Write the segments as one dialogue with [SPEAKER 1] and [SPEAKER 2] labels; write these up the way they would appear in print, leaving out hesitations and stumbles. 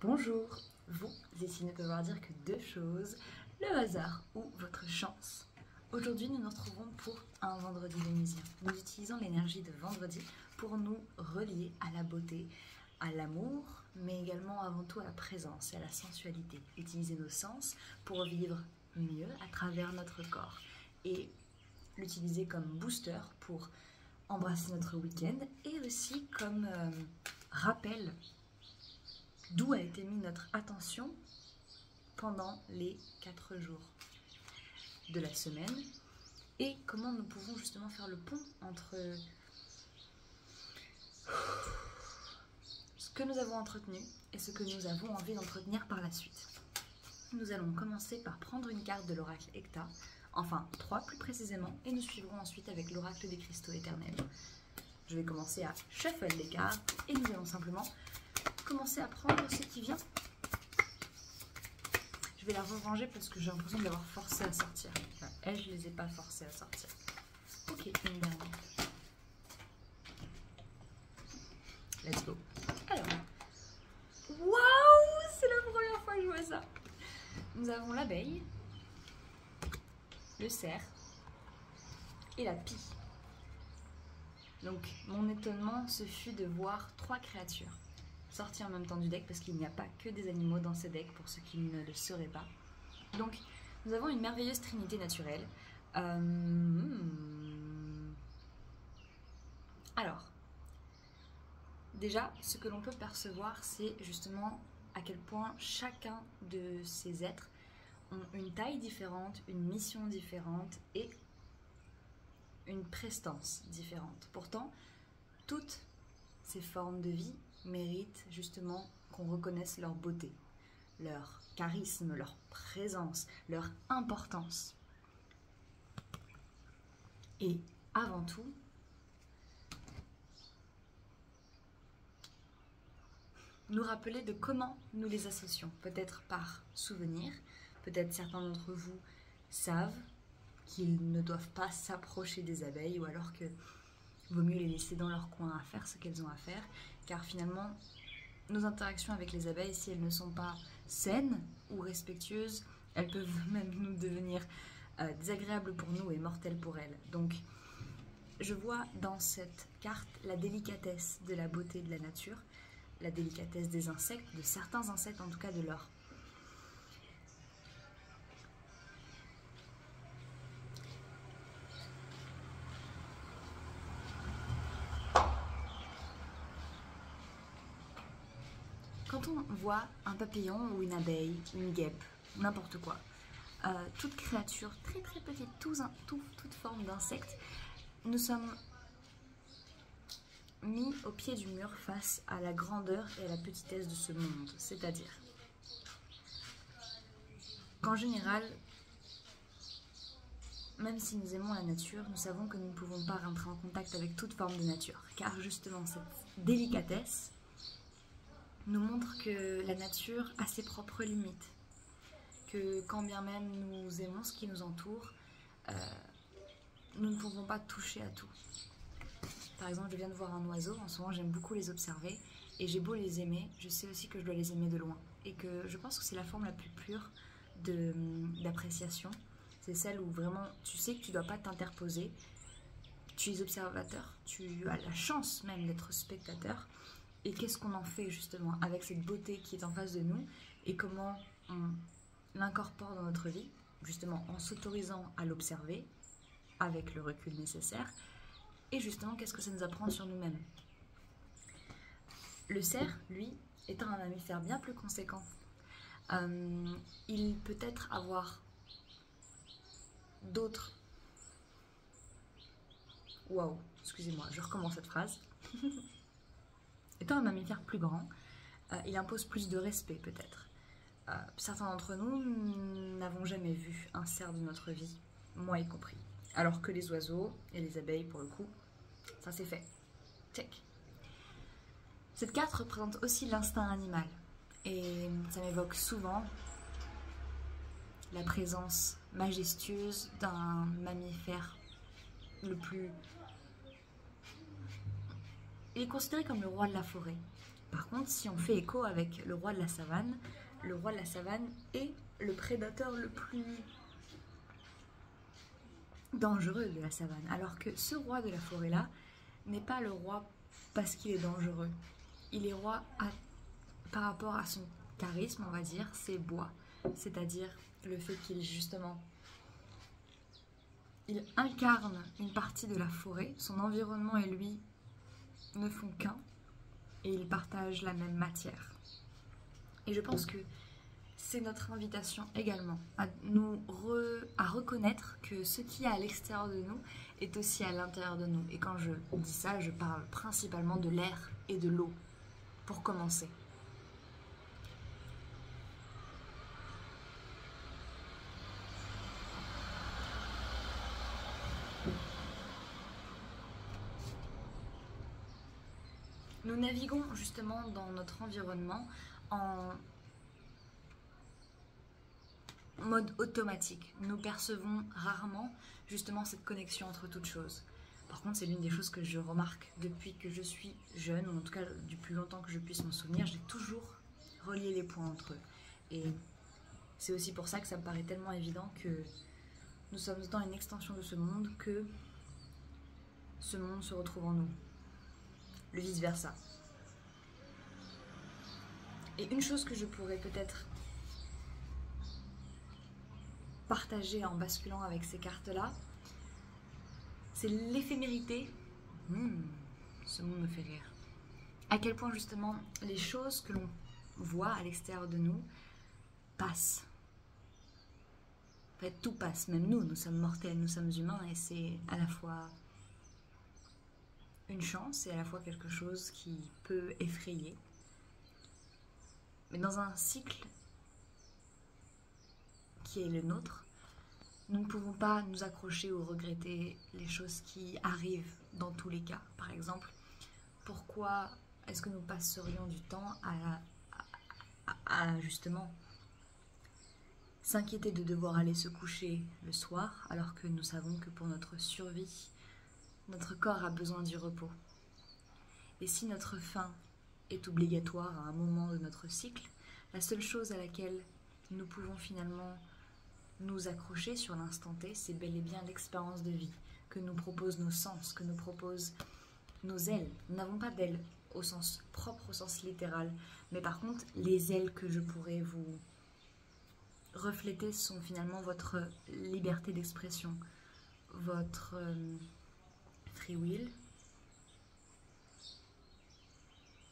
[SPEAKER 1] Bonjour, vous ici ne peut vouloir dire que deux choses, le hasard ou votre chance. Aujourd'hui nous nous retrouvons pour un vendredi vénusien. Nous utilisons l'énergie de vendredi pour nous relier à la beauté, à l'amour, mais également avant tout à la présence et à la sensualité. Utiliser nos sens pour vivre mieux à travers notre corps et l'utiliser comme booster pour embrasser notre week-end et aussi comme rappel d'où a été mis notre attention pendant les 4 jours de la semaine et comment nous pouvons justement faire le pont entre ce que nous avons entretenu et ce que nous avons envie d'entretenir par la suite. Nous allons commencer par prendre une carte de l'oracle Hecta, enfin 3 plus précisément, et nous suivrons ensuite avec l'oracle des cristaux éternels. Je vais commencer à shuffle les cartes et nous allons simplement commencer à prendre ce qui vient. Je vais la ranger parce que j'ai l'impression de l'avoir forcée à sortir. Enfin, elle, je ne les ai pas forcées à sortir. Ok, une dernière. Let's go. Alors, waouh, c'est la première fois que je vois ça. Nous avons l'abeille, le cerf et la pie. Donc, mon étonnement, ce fut de voir 3 créatures sorties en même temps du deck, parce qu'il n'y a pas que des animaux dans ces decks, pour ceux qui ne le sauraient pas. Donc, nous avons une merveilleuse trinité naturelle. Alors, déjà, ce que l'on peut percevoir, c'est justement à quel point chacun de ces êtres ont une taille différente, une mission différente et une prestance différente. Pourtant, toutes ces formes de vie méritent justement qu'on reconnaisse leur beauté, leur charisme, leur présence, leur importance. Et avant tout, nous rappeler de comment nous les associons, peut-être par souvenir, peut-être certains d'entre vous savent qu'ils ne doivent pas s'approcher des abeilles ou alors que vaut mieux les laisser dans leur coin à faire ce qu'elles ont à faire, car finalement, nos interactions avec les abeilles, si elles ne sont pas saines ou respectueuses, elles peuvent même nous devenir désagréables pour nous et mortelles pour elles. Donc, je vois dans cette carte la délicatesse de la beauté de la nature, la délicatesse des insectes, de certains insectes, en tout cas de leur Quand on voit un papillon ou une abeille, une guêpe, n'importe quoi, toute créature très très petite, toute forme d'insecte, nous sommes mis au pied du mur face à la grandeur et à la petitesse de ce monde. C'est-à-dire qu'en général, même si nous aimons la nature, nous savons que nous ne pouvons pas rentrer en contact avec toute forme de nature, car justement cette délicatesse nous montre que la nature a ses propres limites, que quand bien même nous aimons ce qui nous entoure, nous ne pouvons pas toucher à tout. Par exemple, je viens de voir un oiseau, en ce moment j'aime beaucoup les observer, et j'ai beau les aimer, je sais aussi que je dois les aimer de loin, et que je pense que c'est la forme la plus pure d'appréciation. C'est celle où vraiment tu sais que tu ne dois pas t'interposer, tu es observateur, tu as la chance même d'être spectateur. Et qu'est-ce qu'on en fait justement avec cette beauté qui est en face de nous et comment on l'incorpore dans notre vie, justement en s'autorisant à l'observer avec le recul nécessaire. Et justement, qu'est-ce que ça nous apprend sur nous-mêmes? Le cerf, lui, étant un mammifère bien plus conséquent, il peut être avoir d'autres... Waouh, excusez-moi, je recommence cette phrase. Étant un mammifère plus grand, il impose plus de respect peut-être. Certains d'entre nous n'avons jamais vu un cerf de notre vie, moi y compris. Alors que les oiseaux et les abeilles, pour le coup, ça c'est fait. Check. Cette carte représente aussi l'instinct animal. Et ça m'évoque souvent la présence majestueuse d'un mammifère le plus... Il est considéré comme le roi de la forêt. Par contre, si on fait écho avec le roi de la savane est le prédateur le plus dangereux de la savane. Alors que ce roi de la forêt-là n'est pas le roi parce qu'il est dangereux. Il est roi par rapport à son charisme, on va dire, ses bois. C'est-à-dire le fait qu'il, justement, il incarne une partie de la forêt. Son environnement et lui ne font qu'un. Et ils partagent la même matière. Et je pense que c'est notre invitation également à reconnaître que ce qui est à l'extérieur de nous est aussi à l'intérieur de nous. Et quand je dis ça, je parle principalement de l'air et de l'eau, pour commencer. Nous naviguons justement dans notre environnement en mode automatique. Nous percevons rarement justement cette connexion entre toutes choses. Par contre, c'est l'une des choses que je remarque depuis que je suis jeune, ou en tout cas du plus longtemps que je puisse m'en souvenir, j'ai toujours relié les points entre eux. Et c'est aussi pour ça que ça me paraît tellement évident que nous sommes autant une extension de ce monde que ce monde se retrouve en nous. Le vice-versa. Et une chose que je pourrais peut-être partager en basculant avec ces cartes-là, c'est l'éphémérité. Ce mot me fait rire. À quel point justement les choses que l'on voit à l'extérieur de nous passent. En fait, tout passe, même nous sommes mortels, nous sommes humains, et c'est à la fois une chance et à la fois quelque chose qui peut effrayer. Mais dans un cycle qui est le nôtre, nous ne pouvons pas nous accrocher ou regretter les choses qui arrivent dans tous les cas. Par exemple, pourquoi est-ce que nous passerions du temps à justement s'inquiéter de devoir aller se coucher le soir, alors que nous savons que pour notre survie, notre corps a besoin du repos. Et si notre faim est obligatoire à un moment de notre cycle, la seule chose à laquelle nous pouvons finalement nous accrocher sur l'instant T, c'est bel et bien l'expérience de vie que nous proposent nos sens, que nous proposent nos ailes. Nous n'avons pas d'ailes au sens propre, au sens littéral, mais par contre, les ailes que je pourrais vous refléter sont finalement votre liberté d'expression, votre free will,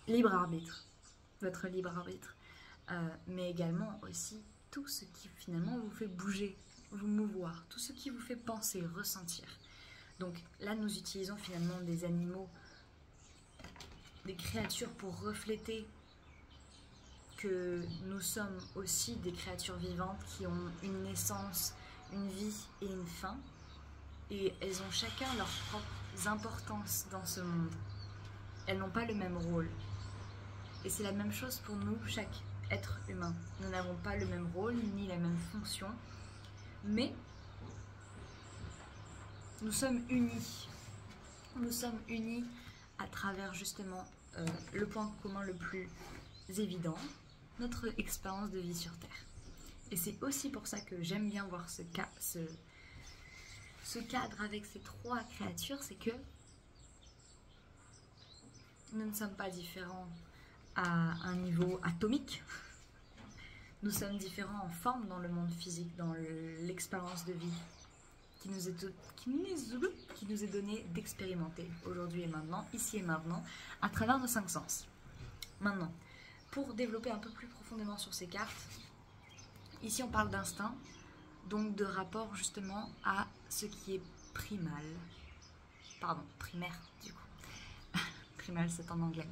[SPEAKER 1] libre arbitre, votre libre arbitre, mais également aussi tout ce qui finalement vous fait bouger, vous mouvoir, tout ce qui vous fait penser, ressentir. Donc là, nous utilisons finalement des animaux, des créatures pour refléter que nous sommes aussi des créatures vivantes qui ont une naissance, une vie et une fin. Et elles ont chacun leurs propres importances dans ce monde. Elles n'ont pas le même rôle. Et c'est la même chose pour nous, chaque être humain. Nous n'avons pas le même rôle, ni la même fonction, mais nous sommes unis. Nous sommes unis à travers justement le point commun le plus évident, notre expérience de vie sur Terre. Et c'est aussi pour ça que j'aime bien voir ce cadre avec ces trois créatures, c'est que nous ne sommes pas différents à un niveau atomique. Nous sommes différents en forme dans le monde physique, dans l'expérience de vie qui nous est donnée d'expérimenter aujourd'hui et maintenant, ici et maintenant, à travers nos 5 sens. Maintenant, pour développer un peu plus profondément sur ces cartes, ici on parle d'instinct, donc de rapport justement à ce qui est primal. Pardon, primaire du coup. Primal c'est en anglais.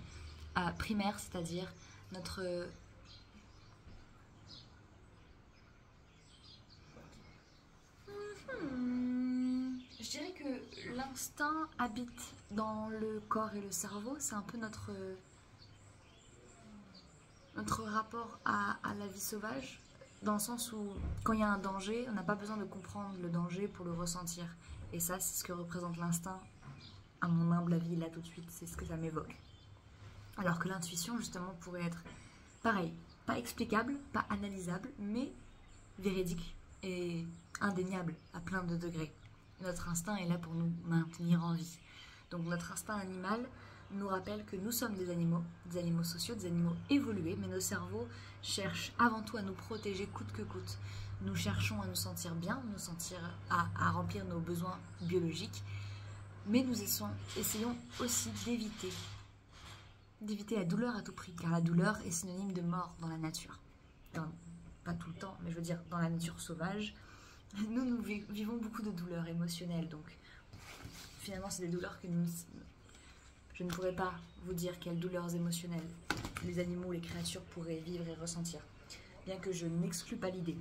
[SPEAKER 1] Primaire, c'est-à-dire notre... Je dirais que l'instinct habite dans le corps et le cerveau, c'est un peu notre rapport à la vie sauvage, dans le sens où quand il y a un danger, on n'a pas besoin de comprendre le danger pour le ressentir. Et ça, c'est ce que représente l'instinct, à mon humble avis, là tout de suite, c'est ce que ça m'évoque. Alors que l'intuition, justement, pourrait être pareil, pas explicable, pas analysable, mais véridique et indéniable à plein de degrés. Notre instinct est là pour nous maintenir en vie. Donc notre instinct animal nous rappelle que nous sommes des animaux sociaux, des animaux évolués, mais nos cerveaux cherchent avant tout à nous protéger coûte que coûte. Nous cherchons à nous sentir bien, à remplir nos besoins biologiques, mais nous essayons aussi d'éviter la douleur à tout prix, car la douleur est synonyme de mort dans la nature. Pas tout le temps, mais je veux dire dans la nature sauvage, nous vivons beaucoup de douleurs émotionnelles, donc finalement c'est des douleurs que je ne pourrais pas vous dire quelles douleurs émotionnelles les animaux, les créatures pourraient vivre et ressentir, bien que je n'exclus pas l'idée.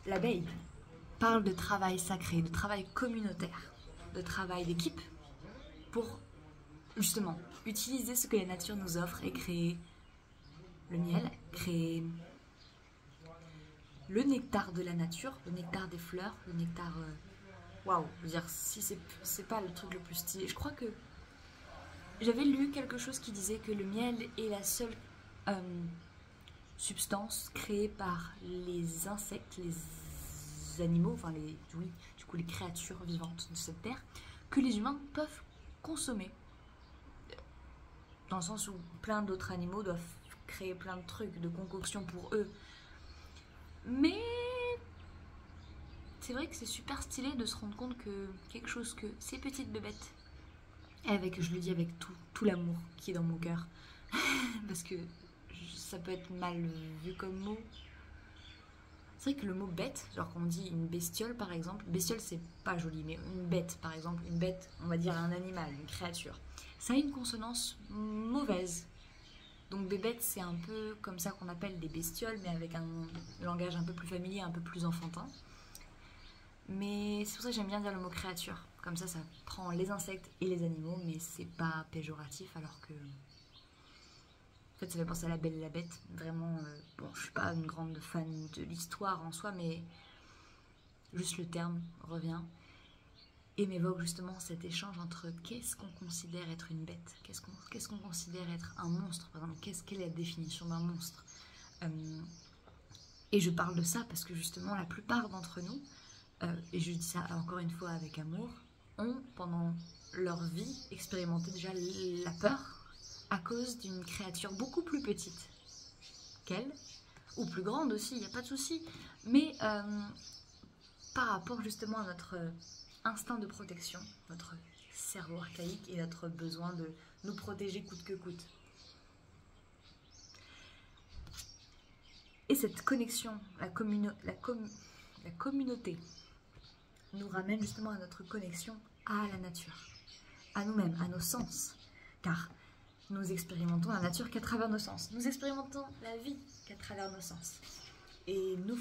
[SPEAKER 1] L'abeille parle de travail sacré, de travail communautaire, de travail d'équipe pour justement utiliser ce que la nature nous offre et créer le miel, créer le nectar de la nature, le nectar des fleurs, le nectar... Waouh, je veux dire, si c'est pas le truc le plus stylé. Je crois que j'avais lu quelque chose qui disait que le miel est la seule substance créée par les insectes, les animaux, enfin les créatures vivantes de cette terre, que les humains peuvent consommer. Dans le sens où plein d'autres animaux doivent créer plein de trucs, de concoctions pour eux. Mais c'est vrai que c'est super stylé de se rendre compte que quelque chose que ces petites bébêtes, je le dis avec tout l'amour qui est dans mon cœur, parce que ça peut être mal vu comme mot. C'est vrai que le mot bête, genre quand on dit une bestiole par exemple, bestiole c'est pas joli, mais une bête par exemple, une bête, on va dire un animal, une créature, ça a une consonance mauvaise. Donc bébête c'est un peu comme ça qu'on appelle des bestioles, mais avec un langage un peu plus familier, un peu plus enfantin. Mais c'est pour ça que j'aime bien dire le mot créature, comme ça prend les insectes et les animaux, mais c'est pas péjoratif, alors que... En fait, ça fait penser à La Belle et la Bête. Vraiment, bon, je suis pas une grande fan de l'histoire en soi, mais juste le terme revient et m'évoque justement cet échange entre qu'est-ce qu'on considère être une bête, qu'est-ce qu'on considère être un monstre, par exemple, quelle est la définition d'un monstre. Et je parle de ça parce que justement, la plupart d'entre nous, et je dis ça encore une fois avec amour, ont pendant leur vie expérimenté déjà la peur, à cause d'une créature beaucoup plus petite qu'elle, ou plus grande aussi, il n'y a pas de souci, mais par rapport justement à notre instinct de protection, notre cerveau archaïque et notre besoin de nous protéger coûte que coûte. Et cette connexion, la communauté, nous ramène justement à notre connexion à la nature, à nous-mêmes, à nos sens, car nous expérimentons la nature qu'à travers nos sens. Nous expérimentons la vie qu'à travers nos sens. Et nous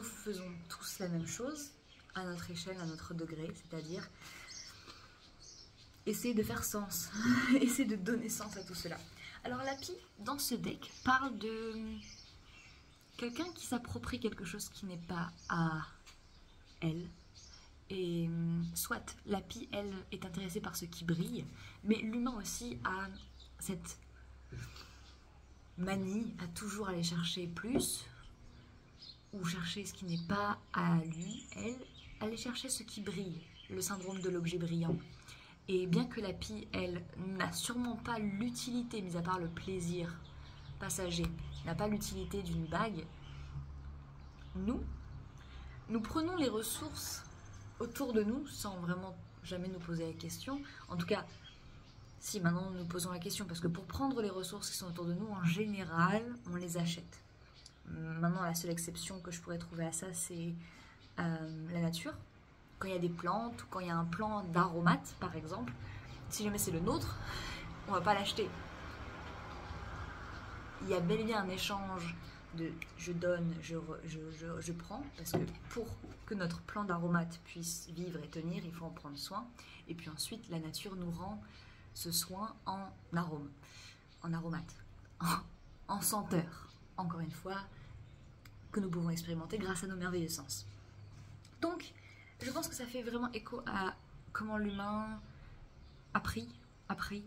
[SPEAKER 1] faisons tous la même chose, à notre échelle, à notre degré, c'est-à-dire essayer de faire sens, essayer de donner sens à tout cela. Alors Lapi, dans ce deck, parle de quelqu'un qui s'approprie quelque chose qui n'est pas à elle. Et soit Lapi, elle, est intéressée par ce qui brille, mais l'humain aussi a cette manie à toujours aller chercher plus, ou chercher ce qui n'est pas à lui, elle, aller chercher ce qui brille, le syndrome de l'objet brillant. Et bien que Lapi, elle, n'a sûrement pas l'utilité, mis à part le plaisir passager, n'a pas l'utilité d'une bague, nous prenons les ressources autour de nous sans vraiment jamais nous poser la question. En tout cas, si maintenant nous posons la question, parce que pour prendre les ressources qui sont autour de nous, en général, on les achète. Maintenant, la seule exception que je pourrais trouver à ça, c'est la nature. Quand il y a des plantes, ou quand il y a un plant d'aromates, par exemple, si jamais c'est le nôtre, on va pas l'acheter. Il y a bel et bien un échange de je donne, je prends, parce que pour que notre plant d'aromates puisse vivre et tenir, il faut en prendre soin. Et puis ensuite, la nature nous rend ce soin en arôme, en aromate, en senteur, encore une fois, que nous pouvons expérimenter grâce à nos merveilleux sens. Donc, je pense que ça fait vraiment écho à comment l'humain a pris appris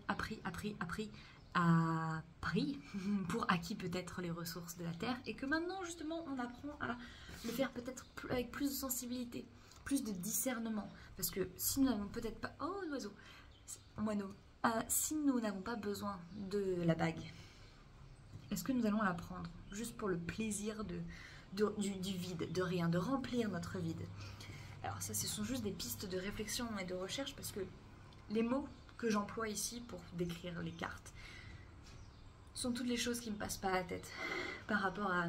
[SPEAKER 1] pour acquis peut-être les ressources de la terre, et que maintenant justement on apprend à le faire peut-être avec plus de sensibilité, plus de discernement, parce que si nous n'avons peut-être pas... Oh l'oiseau, moineau, si nous n'avons pas besoin de la bague, est-ce que nous allons la prendre juste pour le plaisir du vide, de rien, de remplir notre vide? Alors ça, ce sont juste des pistes de réflexion et de recherche, parce que les mots que j'emploie ici pour décrire les cartes sont toutes les choses qui me passent par la tête par rapport à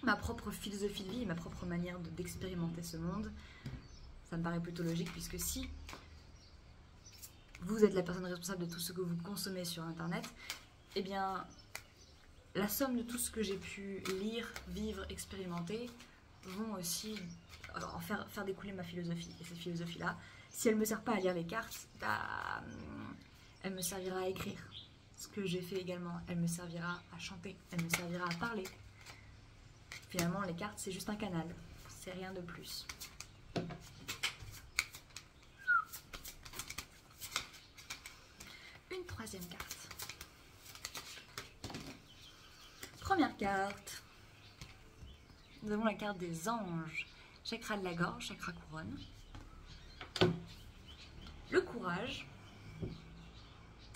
[SPEAKER 1] ma propre philosophie de vie et ma propre manière d'expérimenter ce monde. Ça me paraît plutôt logique, puisque si vous êtes la personne responsable de tout ce que vous consommez sur Internet, eh bien, la somme de tout ce que j'ai pu lire, vivre, expérimenter vont aussi faire découler ma philosophie. Et cette philosophie-là, si elle ne me sert pas à lire les cartes, bah, elle me servira à écrire. Ce que j'ai fait également, elle me servira à chanter, elle me servira à parler. Finalement, les cartes, c'est juste un canal, c'est rien de plus. Une troisième carte. Première carte. Nous avons la carte des anges. Chakra de la gorge, chakra couronne. Le courage.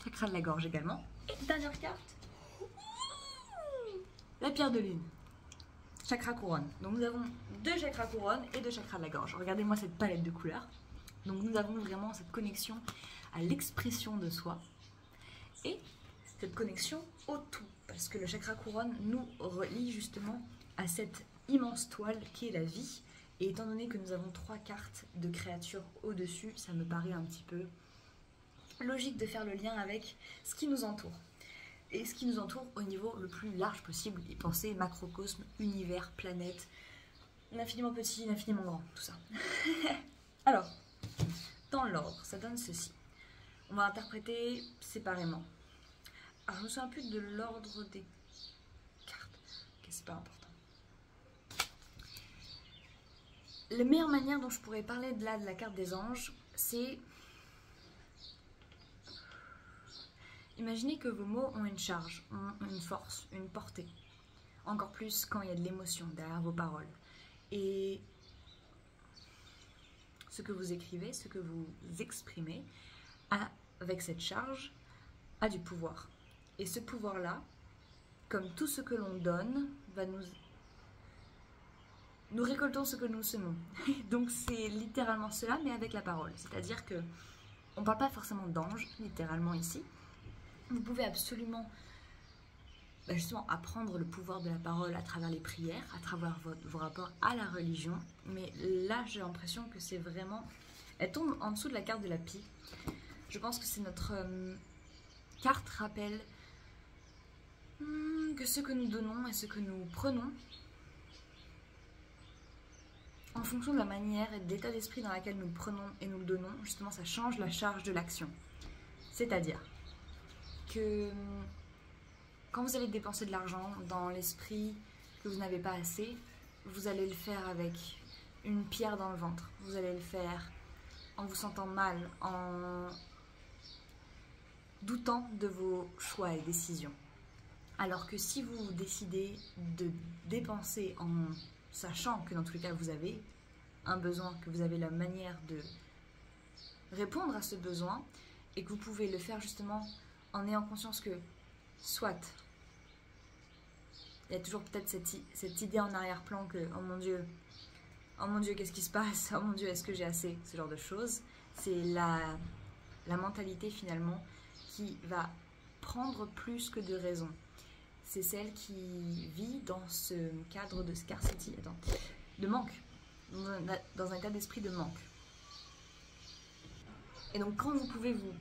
[SPEAKER 1] Chakra de la gorge également. Et dernière carte. La pierre de lune. Chakra couronne. Donc nous avons 2 chakras couronne et 2 chakras de la gorge. Regardez-moi cette palette de couleurs. Donc nous avons vraiment cette connexion à l'expression de soi et cette connexion au tout. Parce que le chakra couronne nous relie justement à cette immense toile qui est la vie. Et étant donné que nous avons 3 cartes de créatures au-dessus, ça me paraît un petit peu logique de faire le lien avec ce qui nous entoure. Et ce qui nous entoure au niveau le plus large possible. Et pensez macrocosme, univers, planète, l'infiniment petit, l'infiniment grand, tout ça. Alors, dans l'ordre, ça donne ceci. On va interpréter séparément. Alors, je me souviens plus de l'ordre des cartes. Ok, c'est pas important. La meilleure manière dont je pourrais parler de la carte des anges, c'est... Imaginez que vos mots ont une charge, ont une force, une portée. Encore plus quand il y a de l'émotion derrière vos paroles. Et ce que vous écrivez, ce que vous exprimez, avec cette charge, a du pouvoir. Et ce pouvoir-là, comme tout ce que l'on donne, va nous récoltons ce que nous semons. Donc c'est littéralement cela, mais avec la parole. C'est-à-dire que on ne parle pas forcément d'ange, littéralement ici. Vous pouvez absolument justement apprendre le pouvoir de la parole à travers les prières, à travers vos rapports à la religion. Mais là, j'ai l'impression que c'est vraiment... Elle tombe en dessous de la carte de la pie. Je pense que c'est notre carte rappelle que ce que nous donnons et ce que nous prenons, en fonction de la manière et de l'état d'esprit dans lequel nous le prenons et nous le donnons, justement, ça change la charge de l'action. C'est-à-dire que quand vous allez dépenser de l'argent dans l'esprit que vous n'avez pas assez, vous allez le faire avec une pierre dans le ventre. Vous allez le faire en vous sentant mal, en doutant de vos choix et décisions. Alors que si vous décidez de dépenser en sachant que dans tous les cas vous avez un besoin, que vous avez la manière de répondre à ce besoin et que vous pouvez le faire justement en ayant conscience que, soit, il y a toujours peut-être cette idée en arrière-plan que, oh mon Dieu, qu'est-ce qui se passe? Oh mon Dieu, est-ce que j'ai assez? Ce genre de choses. C'est la mentalité finalement qui va prendre plus que de raison. C'est celle qui vit dans ce cadre de scarcity, de manque, dans un état d'esprit de manque. Et donc quand vous pouvez vous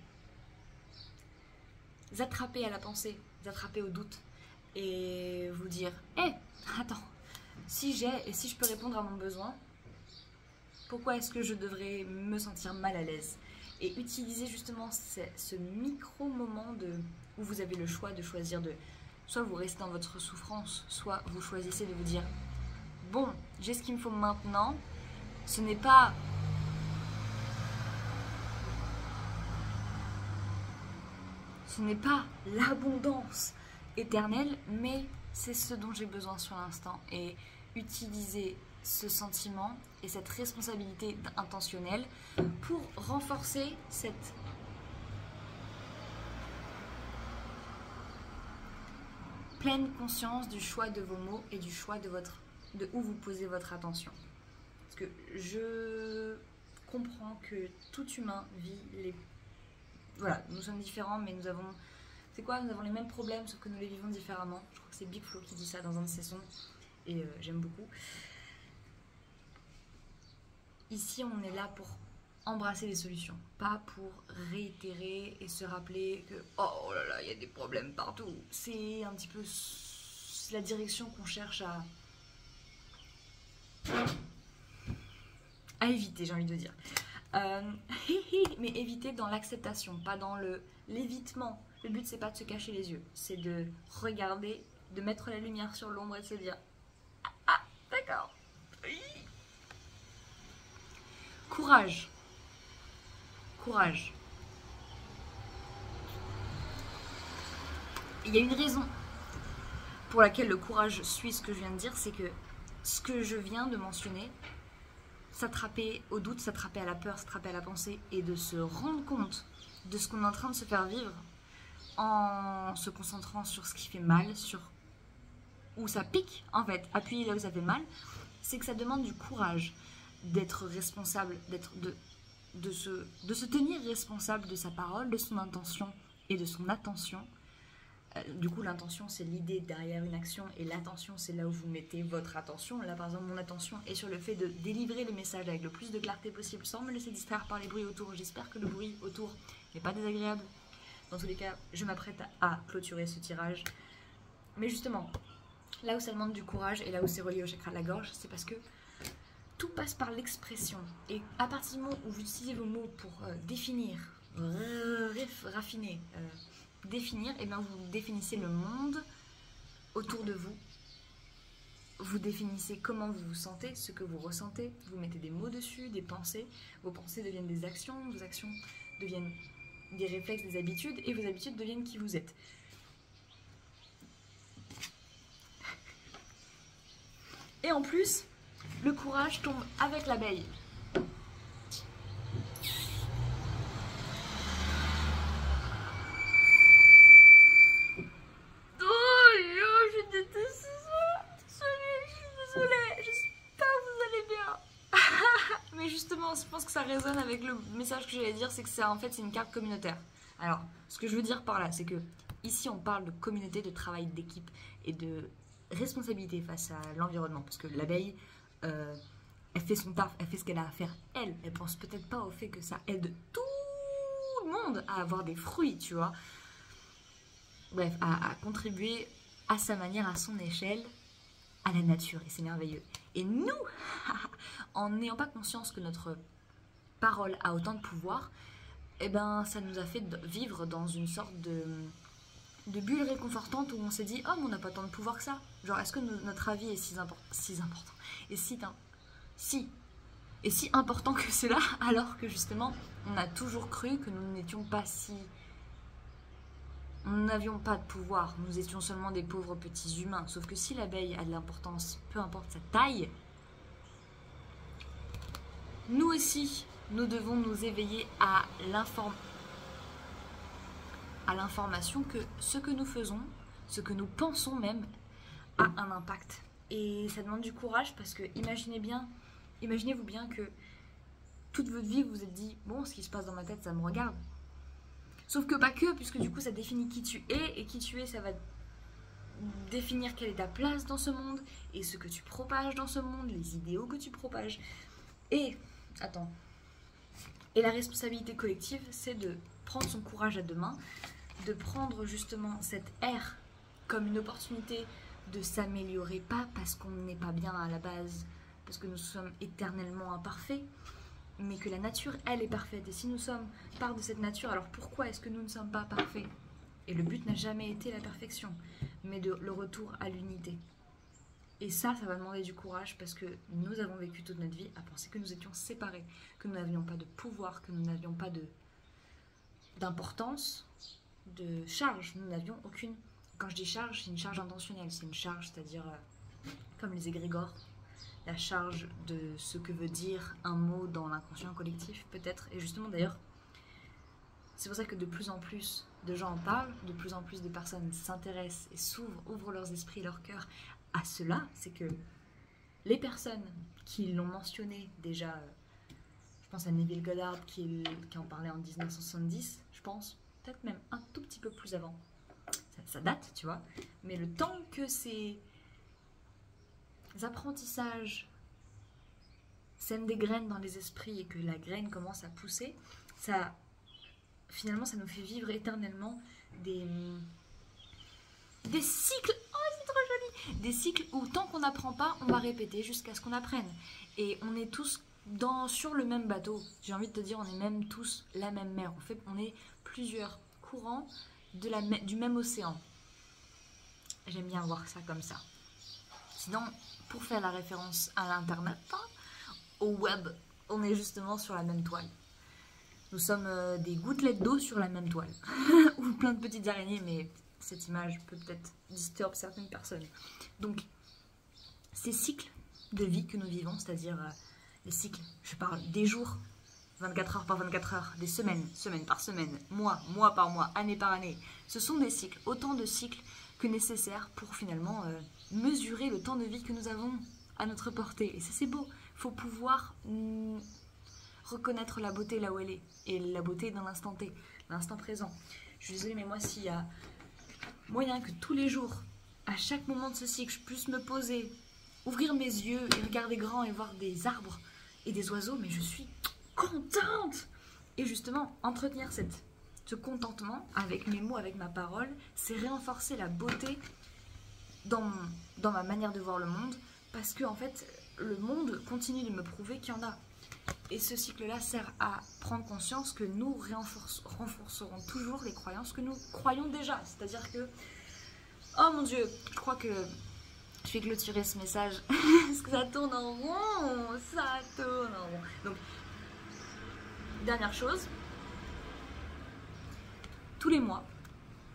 [SPEAKER 1] attraper à la pensée, vous attraper au doute et vous dire hé, attends, si j'ai et si je peux répondre à mon besoin, pourquoi est-ce que je devrais me sentir mal à l'aise? Et utiliser justement ce micro-moment où vous avez le choix de choisir de... Soit vous restez dans votre souffrance, soit vous choisissez de vous dire bon, j'ai ce qu'il me faut maintenant, ce n'est pas Ce n'est pas l'abondance éternelle, mais c'est ce dont j'ai besoin sur l'instant. Et utiliser ce sentiment et cette responsabilité intentionnelle pour renforcer cette pleine conscience du choix de vos mots et du choix de où vous posez votre attention. Parce que je comprends que tout humain vit les... Voilà, nous sommes différents, mais nous avons... C'est quoi? Nous avons les mêmes problèmes, sauf que nous les vivons différemment. Je crois que c'est Big Flo qui dit ça dans un de ses sons, et j'aime beaucoup. Ici, on est là pour embrasser les solutions, pas pour réitérer et se rappeler que oh là là, il y a des problèmes partout. C'est un petit peu la direction qu'on cherche à éviter, j'ai envie de dire. Mais éviter dans l'acceptation, pas dans l'évitement. Le but, c'est pas de se cacher les yeux, c'est de regarder, de mettre la lumière sur l'ombre et de se dire ah, d'accord. Courage. Courage. Il y a une raison pour laquelle le courage suit ce que je viens de dire, c'est que ce que je viens de mentionner, s'attraper au doute, s'attraper à la peur, s'attraper à la pensée et de se rendre compte de ce qu'on est en train de se faire vivre en se concentrant sur ce qui fait mal, sur où ça pique, en fait, appuyer là où ça fait mal, c'est que ça demande du courage d'être responsable, de se tenir responsable de sa parole, de son intention et de son attention. Du coup, l'intention, c'est l'idée derrière une action, et l'attention, c'est là où vous mettez votre attention. Là, par exemple, mon attention est sur le fait de délivrer le message avec le plus de clarté possible, sans me laisser distraire par les bruits autour. J'espère que le bruit autour n'est pas désagréable. Dans tous les cas, je m'apprête à clôturer ce tirage. Mais justement, là où ça demande du courage, et là où c'est relié au chakra de la gorge, c'est parce que tout passe par l'expression. Et à partir du moment où vous utilisez vos mots pour définir, raffiner, définir, et bien vous définissez le monde autour de vous. Vous définissez comment vous vous sentez, ce que vous ressentez. Vous mettez des mots dessus, des pensées. Vos pensées deviennent des actions. Vos actions deviennent des réflexes, des habitudes. Et vos habitudes deviennent qui vous êtes. Et en plus, le courage tombe avec l'abeille. Je pense que ça résonne avec le message que j'allais dire, c'est que en fait c'est une carte communautaire. Alors, ce que je veux dire par là, c'est que ici on parle de communauté, de travail d'équipe et de responsabilité face à l'environnement, parce que l'abeille, elle fait son taf, elle fait ce qu'elle a à faire, elle pense peut-être pas au fait que ça aide tout le monde à avoir des fruits, tu vois. Bref, à contribuer à sa manière, à son échelle, à la nature, et c'est merveilleux. Et nous, en n'ayant pas conscience que notre parole a autant de pouvoir, eh ben, ça nous a fait vivre dans une sorte de bulle réconfortante où on s'est dit « Oh, mais on n'a pas tant de pouvoir que ça !» Genre, est-ce que notre avis est si important et si important que cela, alors que justement, on a toujours cru que nous n'étions pas si... Nous n'avions pas de pouvoir, nous étions seulement des pauvres petits humains. Sauf que si l'abeille a de l'importance, peu importe sa taille, nous aussi, nous devons nous éveiller à l'information que ce que nous faisons, ce que nous pensons même, a un impact. Et ça demande du courage parce que imaginez-vous bien que toute votre vie vous vous êtes dit « Bon, ce qui se passe dans ma tête, ça me regarde ». Sauf que pas que, puisque du coup ça définit qui tu es, et qui tu es, ça va définir quelle est ta place dans ce monde, et ce que tu propages dans ce monde, les idéaux que tu propages. Et la responsabilité collective, c'est de prendre son courage à deux mains, de prendre justement cette ère comme une opportunité de s'améliorer, pas parce qu'on n'est pas bien à la base, parce que nous sommes éternellement imparfaits, mais que la nature, elle, est parfaite. Et si nous sommes part de cette nature, alors pourquoi est-ce que nous ne sommes pas parfaits? Et le but n'a jamais été la perfection, mais le retour à l'unité. Et ça va demander du courage, parce que nous avons vécu toute notre vie à penser que nous étions séparés, que nous n'avions pas de pouvoir, que nous n'avions pas d'importance, de charge. Nous n'avions aucune. Quand je dis charge, c'est une charge intentionnelle. C'est une charge, c'est-à-dire, comme les égrégores, la charge de ce que veut dire un mot dans l'inconscient collectif, peut-être. Et justement, d'ailleurs, c'est pour ça que de plus en plus de gens en parlent, de plus en plus de personnes s'intéressent et s'ouvrent, ouvrent leurs esprits et leur cœur à cela. C'est que les personnes qui l'ont mentionné déjà, je pense à Neville Goddard qui en parlait en 1970, je pense, peut-être même un tout petit peu plus avant. Ça date, tu vois. Mais le temps que ces apprentissages sèment des graines dans les esprits et que la graine commence à pousser, finalement, ça nous fait vivre éternellement des cycles. Oh, c'est trop joli! Des cycles où tant qu'on n'apprend pas, on va répéter jusqu'à ce qu'on apprenne. Et on est tous sur le même bateau. J'ai envie de te dire, on est même tous la même mer. En fait, on est plusieurs courants du même océan. J'aime bien voir ça comme ça. Sinon, pour faire la référence à l'internet, au web, on est justement sur la même toile. Nous sommes des gouttelettes d'eau sur la même toile. Ou plein de petites araignées, mais cette image peut peut-être disturber certaines personnes. Donc, ces cycles de vie que nous vivons, c'est-à-dire les cycles, je parle des jours, 24 heures par 24 heures, des semaines, semaine par semaine, mois par mois, année par année. Ce sont des cycles, autant de cycles que nécessaire pour finalement mesurer le temps de vie que nous avons à notre portée. Et ça, c'est beau. Il faut pouvoir reconnaître la beauté là où elle est. Et la beauté dans l'instant T, l'instant présent. Je suis désolée, mais moi, s'il y a moyen que tous les jours, à chaque moment de ce cycle, je puisse me poser, ouvrir mes yeux et regarder grand et voir des arbres et des oiseaux, mais je suis contente. Et justement, entretenir ce contentement avec mes mots, avec ma parole, c'est renforcer la beauté dans ma manière de voir le monde, parce que en fait, le monde continue de me prouver qu'il y en a. Et ce cycle-là sert à prendre conscience que nous renforcerons toujours les croyances que nous croyons déjà. C'est-à-dire que, oh mon Dieu, je crois que je vais clôturer ce message, parce que ça tourne en rond, ça tourne en rond. Donc, dernière chose, tous les mois,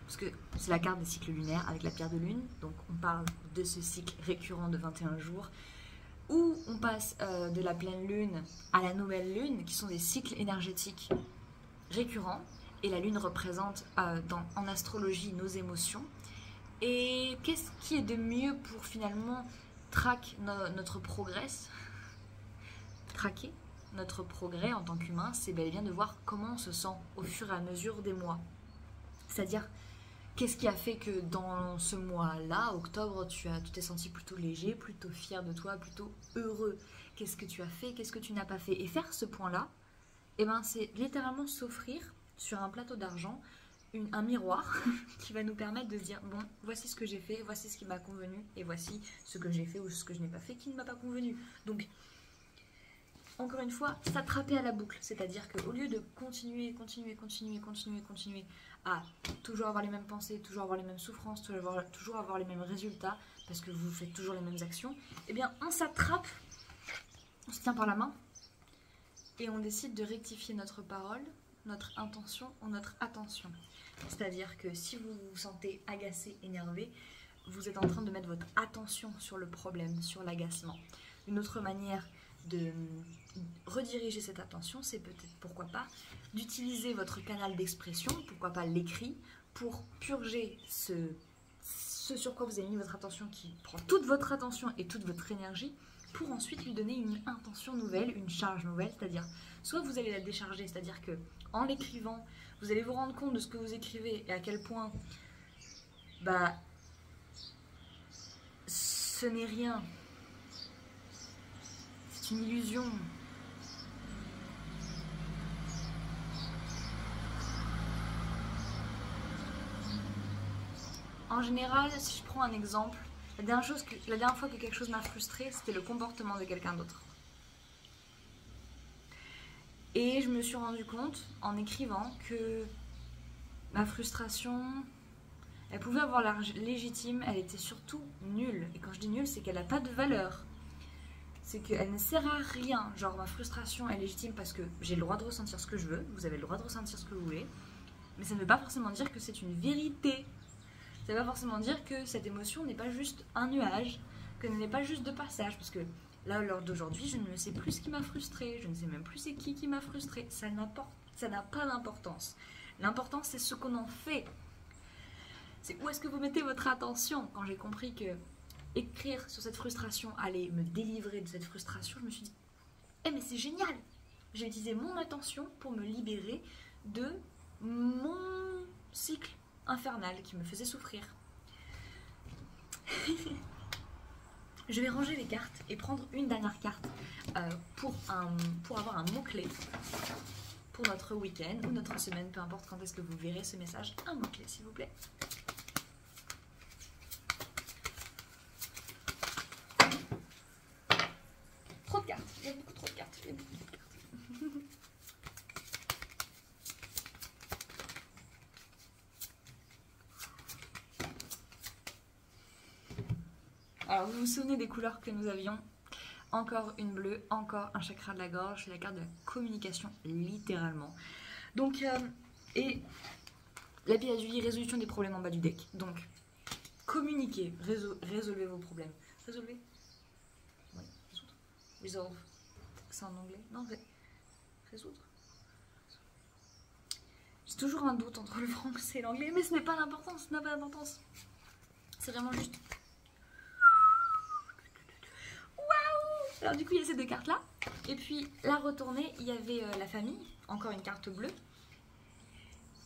[SPEAKER 1] parce que c'est la carte des cycles lunaires avec la pierre de lune, donc on parle de ce cycle récurrent de 21 jours, où on passe de la pleine lune à la nouvelle lune, qui sont des cycles énergétiques récurrents, et la lune représente en astrologie nos émotions. Et qu'est-ce qui est de mieux pour finalement traquer notre progrès en tant qu'humain, c'est bel et bien de voir comment on se sent au fur et à mesure des mois. C'est-à-dire, qu'est-ce qui a fait que dans ce mois-là, octobre, tu t'es senti plutôt léger, plutôt fier de toi, plutôt heureux? Qu'est-ce que tu as fait, qu'est-ce que tu n'as pas fait? Et faire ce point-là, eh ben, c'est littéralement s'offrir sur un plateau d'argent un miroir qui va nous permettre de se dire, bon, voici ce que j'ai fait, voici ce qui m'a convenu, et voici ce que j'ai fait ou ce que je n'ai pas fait qui ne m'a pas convenu. Donc, encore une fois, s'attraper à la boucle, c'est-à-dire qu'au lieu de continuer à toujours avoir les mêmes pensées, toujours avoir les mêmes souffrances, toujours avoir les mêmes résultats, parce que vous faites toujours les mêmes actions, eh bien on s'attrape, on se tient par la main, et on décide de rectifier notre parole, notre intention ou notre attention. C'est-à-dire que si vous vous sentez agacé, énervé, vous êtes en train de mettre votre attention sur le problème, sur l'agacement. Une autre manière de rediriger cette attention, c'est peut-être, pourquoi pas, d'utiliser votre canal d'expression, pourquoi pas l'écrit, pour purger ce sur quoi vous avez mis votre attention, qui prend toute votre attention et toute votre énergie, pour ensuite lui donner une intention nouvelle, une charge nouvelle, c'est-à-dire, soit vous allez la décharger, c'est-à-dire que en l'écrivant, vous allez vous rendre compte de ce que vous écrivez et à quel point ce n'est rien, c'est une illusion. En général, si je prends un exemple, la dernière fois que quelque chose m'a frustrée, c'était le comportement de quelqu'un d'autre. Et je me suis rendu compte, en écrivant, que ma frustration, elle pouvait avoir l'air légitime, elle était surtout nulle. Et quand je dis nulle, c'est qu'elle n'a pas de valeur. C'est qu'elle ne sert à rien. Genre, ma frustration est légitime parce que j'ai le droit de ressentir ce que je veux, vous avez le droit de ressentir ce que vous voulez. Mais ça ne veut pas forcément dire que c'est une vérité. Ça ne veut pas forcément dire que cette émotion n'est pas juste un nuage, que ce n'est pas juste de passage. Parce que là, lors d'aujourd'hui, je ne sais plus ce qui m'a frustrée. Je ne sais même plus c'est qui m'a frustrée. Ça n'a pas d'importance. L'important, c'est ce qu'on en fait. C'est où est-ce que vous mettez votre attention. Quand j'ai compris que écrire sur cette frustration allait me délivrer de cette frustration, je me suis dit, mais c'est génial. J'ai utilisé mon attention pour me libérer de mon cycle infernal qui me faisait souffrir. Je vais ranger les cartes et prendre une dernière carte pour avoir un mot-clé pour notre week-end ou notre semaine, peu importe quand est-ce que vous verrez ce message. Un mot-clé, s'il vous plaît. Trop de cartes, il y a beaucoup trop de cartes. Alors, vous vous souvenez des couleurs que nous avions? Encore une bleue, encore un chakra de la gorge, c'est la carte de la communication, littéralement. Donc, et la pièce du lit, résolution des problèmes en bas du deck. Donc, communiquez, résolvez vos problèmes. Résolvez? Oui, résoudre. Resolve. C'est en anglais? Non, résoudre. J'ai toujours un doute entre le français et l'anglais, mais ce n'est pas l'importance, ça n'a pas d'importance. C'est vraiment juste... Alors du coup il y a ces deux cartes là, et puis la retournée il y avait la famille, encore une carte bleue,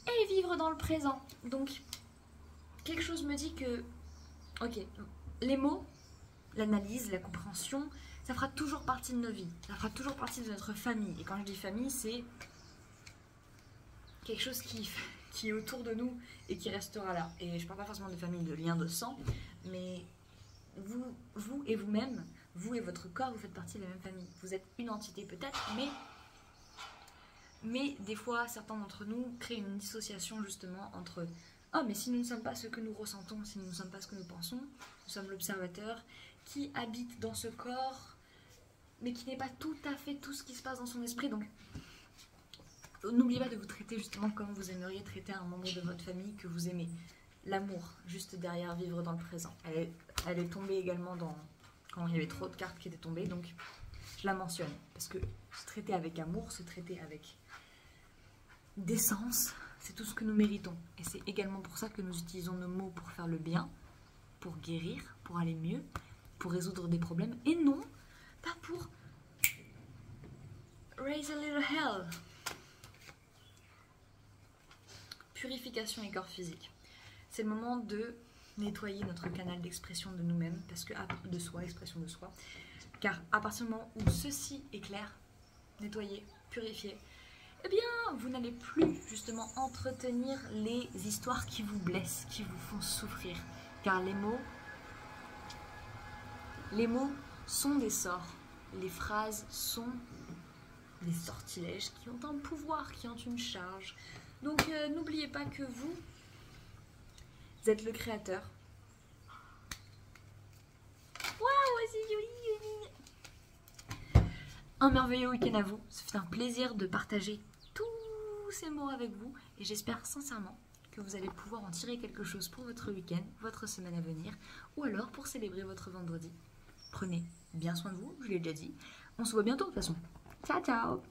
[SPEAKER 1] et vivre dans le présent. Donc quelque chose me dit que, ok, les mots, l'analyse, la compréhension, ça fera toujours partie de nos vies, ça fera toujours partie de notre famille. Et quand je dis famille, c'est quelque chose qui est autour de nous et qui restera là. Et je parle pas forcément de famille, de lien de sang, mais vous et vous-même, vous et votre corps, vous faites partie de la même famille. Vous êtes une entité peut-être, mais des fois, certains d'entre nous créent une dissociation justement entre « Oh, mais si nous ne sommes pas ce que nous ressentons, si nous ne sommes pas ce que nous pensons, nous sommes l'observateur qui habite dans ce corps, mais qui n'est pas tout à fait tout ce qui se passe dans son esprit. » Donc, n'oubliez pas de vous traiter justement comme vous aimeriez traiter un membre de votre famille que vous aimez. L'amour, juste derrière, vivre dans le présent. Elle est tombée également dans... quand il y avait trop de cartes qui étaient tombées, donc je la mentionne. Parce que se traiter avec amour, se traiter avec décence, c'est tout ce que nous méritons. Et c'est également pour ça que nous utilisons nos mots pour faire le bien, pour guérir, pour aller mieux, pour résoudre des problèmes, et non, pas pour raise a little hell. Purification et corps physique. C'est le moment de nettoyer notre canal d'expression de nous-mêmes, parce que de soi, expression de soi, car à partir du moment où ceci est clair, nettoyé, purifié, eh bien, vous n'allez plus justement entretenir les histoires qui vous blessent, qui vous font souffrir, car les mots sont des sorts, les phrases sont des sortilèges qui ont un pouvoir, qui ont une charge. Donc n'oubliez pas que vous êtes le créateur. Waouh, c'est joli. Un merveilleux week-end à vous. Ce fut un plaisir de partager tous ces mots avec vous. Et j'espère sincèrement que vous allez pouvoir en tirer quelque chose pour votre week-end, votre semaine à venir, ou alors pour célébrer votre vendredi. Prenez bien soin de vous, je l'ai déjà dit. On se voit bientôt de toute façon. Ciao, ciao.